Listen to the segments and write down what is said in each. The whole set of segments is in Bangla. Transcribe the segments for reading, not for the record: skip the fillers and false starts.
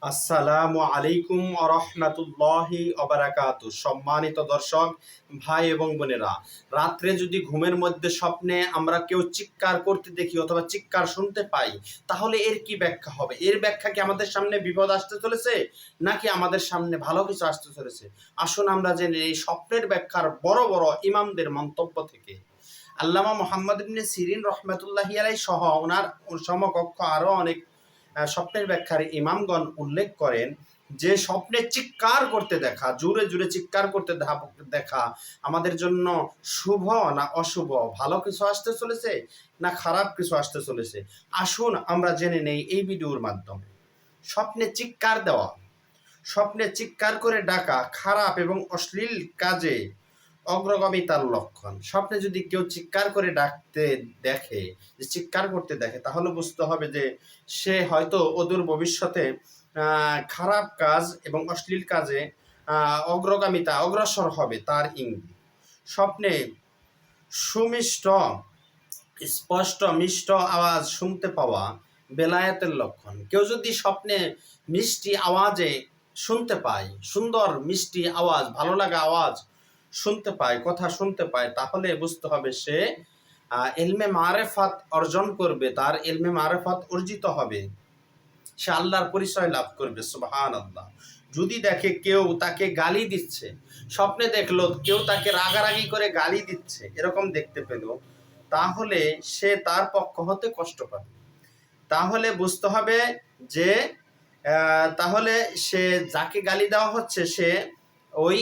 আসসালামু আলাইকুম আরহামাতুল্লাহি অবারাকাতু। সম্মানিত দর্শক ভাই এবং বোনেরা, রাত্রে যদি ঘুমের মধ্যে স্বপ্নে আমরা কেউ চিৎকার করতে দেখি অথবা চিৎকার শুনতে পাই, তাহলে এর কি ব্যাখ্যা হবে? এর ব্যাখ্যা কি আমাদের সামনে বিপদ আসতে চলেছে, নাকি আমাদের সামনে ভালো কিছু আসতে চলেছে? আসুন আমরা জেনে এই স্বপ্নের ব্যাখ্যার বড় বড় ইমামদের মন্তব্য থেকে। আল্লামা মুহাম্মদ ইবনে সিরিন রহমাতুল্লাহি আলাইহি সহ ওনার সমকক্ষ আরও অনেক স্বপ্নের ব্যাখ্যার ইমামগণ উল্লেখ করেন যে স্বপ্নে চিৎকার করতে দেখা, জোরে জোরে চিৎকার করতে দেখা আমাদের জন্য শুভ না অশুভ, ভালো কিছু আসতে চলেছে না খারাপ কিছু আসতে চলেছে। আসুন আমরা জেনে নেই এই ভিডিওর মাধ্যমে। স্বপ্নে চিৎকার দেওয়া, স্বপ্নে চিৎকার করে ডাকা খারাপ এবং অশ্লীল কাজে অগ্রগামিতার লক্ষণ। স্বপ্নে যদি কেউ চিৎকার করে ডাকতে দেখে, যে চিৎকার করতে দেখে, তাহলে বুঝতে হবে যে সে হয়তো অদূর ভবিষ্যতে খারাপ কাজ এবং অশ্লীল কাজে অগ্রসর হবে, তার ইঙ্গিত। স্বপ্নে সুমিষ্ট স্পষ্ট মিষ্ট আওয়াজ শুনতে পাওয়া বেলায়েতের লক্ষণ। কেউ যদি স্বপ্নে মিষ্টি আওয়াজে শুনতে পায়, সুন্দর মিষ্টি আওয়াজ, ভালো লাগা আওয়াজ শুনতে পায়, কথা শুনতে পায়, তাহলে বুঝতে হবে সে ইলমে মারেফাত অর্জন করবে, তার ইলমে মারেফাত অর্জিত হবে, সে আল্লাহর পরিচয় লাভ করবে। সুবহানাল্লাহ। যদি দেখে কেউ তাকে গালি দিচ্ছে, স্বপ্নে দেখলো কেউ তাকে রাগারাগি করে গালি দিচ্ছে, এরকম দেখতে পেল, তাহলে সে তার পক্ষ হতে কষ্ট পাবে। তাহলে বুঝতে হবে যে তাহলে সে যাকে গালি দেওয়া হচ্ছে, সে ওই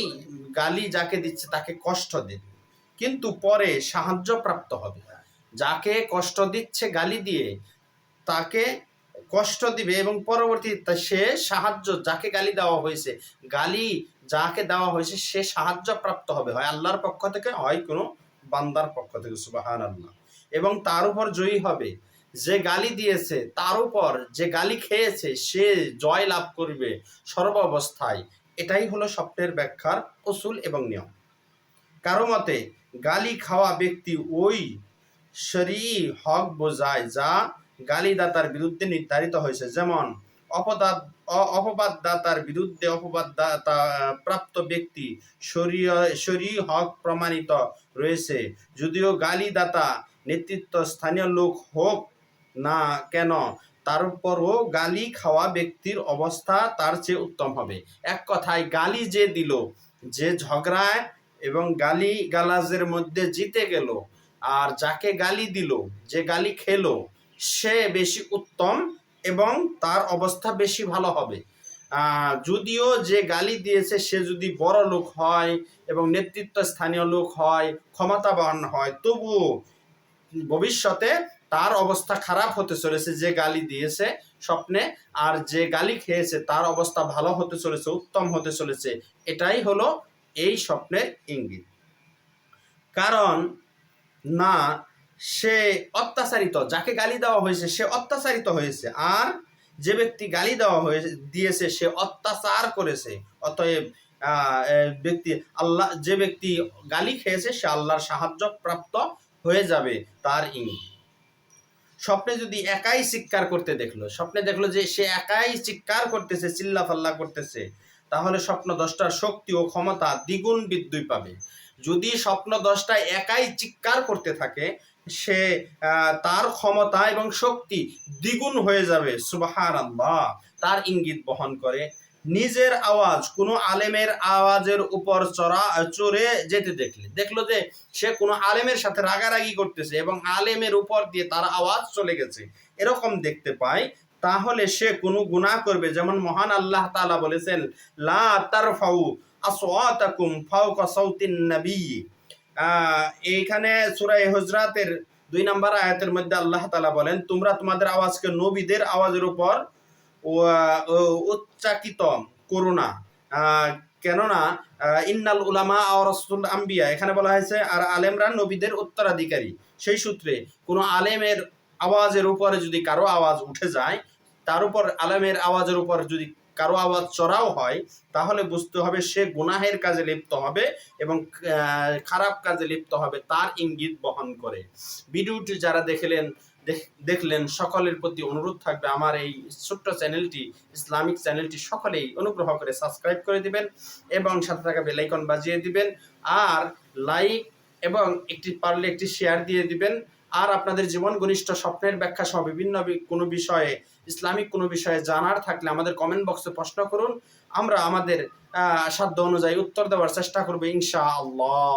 গালি যাকে দিচ্ছে তাকে কষ্ট দেবে, কিন্তু পরে সাহায্য প্রাপ্ত হবে। যাকে কষ্ট দিচ্ছে গালি দিয়ে, তাকে কষ্ট দিবে এবং পরবর্তীতে সে সাহায্য, যাকে গালি দেওয়া হয়েছে, গালি যাকে দেওয়া হয়েছে সে সাহায্য প্রাপ্ত হবে, হয় আল্লাহর পক্ষ থেকে, হয় কোনো বান্দার পক্ষ থেকে। সুবহানাল্লাহ। এবং তার উপর জয়ী হবে। যে গালি দিয়েছে তার উপর যে গালি খেয়েছে সে জয় লাভ করবে সর্ব অবস্থায়। এটাই হলো স্বপ্নের ব্যাখ্যার উসুল এবং নিয়ম। কারো মতে গালি খাওয়া ব্যক্তি ওই শরঈ হক বোঝায় যা গালিদাতার বিরুদ্ধে নির্ধারিত হয়েছে, যেমন অপবাদদাতার বিরুদ্ধে অপবাদদাতা প্রাপ্ত ব্যক্তি শরঈ হক প্রমাণিত রয়েছে। যদিও গালিদাতা নেতৃত্ব স্থানীয় লোক হোক না কেন, তারপরও গালি খাওয়া ব্যক্তির অবস্থা তার চেয়ে উত্তম হবে। এক কথায় গালি যে দিল, যে ঝগড়ায় এবং গালি গালাজের মধ্যে জিতে গেল, আর যাকে গালি দিল, যে গালি খেলো, সে বেশি উত্তম এবং তার অবস্থা বেশি ভালো হবে। যদিও যে গালি দিয়েছে সে যদি বড় লোক হয় এবং নেতৃত্ব স্থানীয় লোক হয়, ক্ষমতাবান হয়, তবুও ভবিষ্যতে তার অবস্থা খারাপ হতে চলেছে যে গালি দিয়েছে স্বপ্নে, আর যে গালি খেয়েছে তার অবস্থা ভালো হতে চলেছে, উত্তম হতে চলেছে। এটাই হলো এই স্বপ্নের ইঙ্গিত। কারণ না, সে অত্যাচারিত, যাকে গালি দেওয়া হয়েছে সে অত্যাচারিত হয়েছে, আর যে ব্যক্তি গালি দেওয়া দিয়েছে সে অত্যাচার করেছে। অতএব ব্যক্তি আল্লাহ, যে ব্যক্তি গালি খেয়েছে সে আল্লাহর সাহায্য প্রাপ্ত হয়ে যাবে, তার ইঙ্গিত। স্বপ্নে যদি একাই চিৎকার করতে দেখলো, স্বপ্নে দেখলো যে সে একাই চিৎকার করতেছে, চিল্লাফাল্লা করতেছে, তাহলে স্বপ্ন দ্রষ্টার শক্তি ও ক্ষমতা দ্বিগুণ বৃদ্ধি পাবে। যদি স্বপ্ন দ্রষ্টা একাই চিৎকার করতে থাকে, সে তার ক্ষমতা এবং শক্তি দ্বিগুণ হয়ে যাবে। সুবহানাল্লাহ। তার ইঙ্গিত বহন করে নিজের আওয়াজ কোনো আলেমের আওয়াজের উপর চড়ে যেতে দেখলো যে সে কোনো আলেমের সাথে রাগারাগি করতেছে এবং আলেমের উপর দিয়ে তার আওয়াজ চলে গেছে, এরকম দেখতে পায়, তাহলে সে কোনো গুনাহ করবে। যেমন মহান আল্লাহ তাআলা বলেছেন, লা তারফাউ আসওয়াতাকুম ফাওকা সাউতিন নবী। এইখানে সূরা হুজরাতের 2 নম্বর আয়াতের মধ্যে আল্লাহ তাআলা বলেন, তোমরা তোমাদের আওয়াজকে নবীদের আওয়াজের উপর উচ্চাকিত করো না, কেননা ইন্নাল উলামা ওয়ারাসাতুল আম্বিয়া, এখানে বলা হয়েছে আর আলেমরা নবীদের উত্তরাধিকারী। সেই সূত্রে কোনো আলেমের আওয়াজের উপরে যদি কারো আওয়াজ উঠে যায়, তার উপর আলেমের আওয়াজের উপর যদি কারো আওয়াজ চড়াও হয়, তাহলে বুঝতে হবে সে গুনাহের কাজে লিপ্ত হবে এবং খারাপ কাজে লিপ্ত হবে, তার ইঙ্গিত বহন করে। ভিডিওটি যারা দেখলেন দেখলেন, সকলের প্রতি অনুরোধ থাকবে আমার এই ছোট্ট চ্যানেলটি, ইসলামিক চ্যানেলটি সকলেই অনুগ্রহ করে সাবস্ক্রাইব করে দিবেন এবং সাথে থাকা বেল আইকন বাজিয়ে দিবেন, আর লাইক এবং পারলে একটি শেয়ার দিয়ে দিবেন। আর আপনাদের জীবন ঘনিষ্ঠ স্বপ্নের ব্যাখ্যা সহ বিভিন্ন কোনো বিষয়ে, ইসলামিক কোনো বিষয়ে জানার থাকলে আমাদের কমেন্ট বক্সে প্রশ্ন করুন, আমরা আমাদের সাধ্য অনুযায়ী উত্তর দেওয়ার চেষ্টা করবো ইনশাআল্লাহ।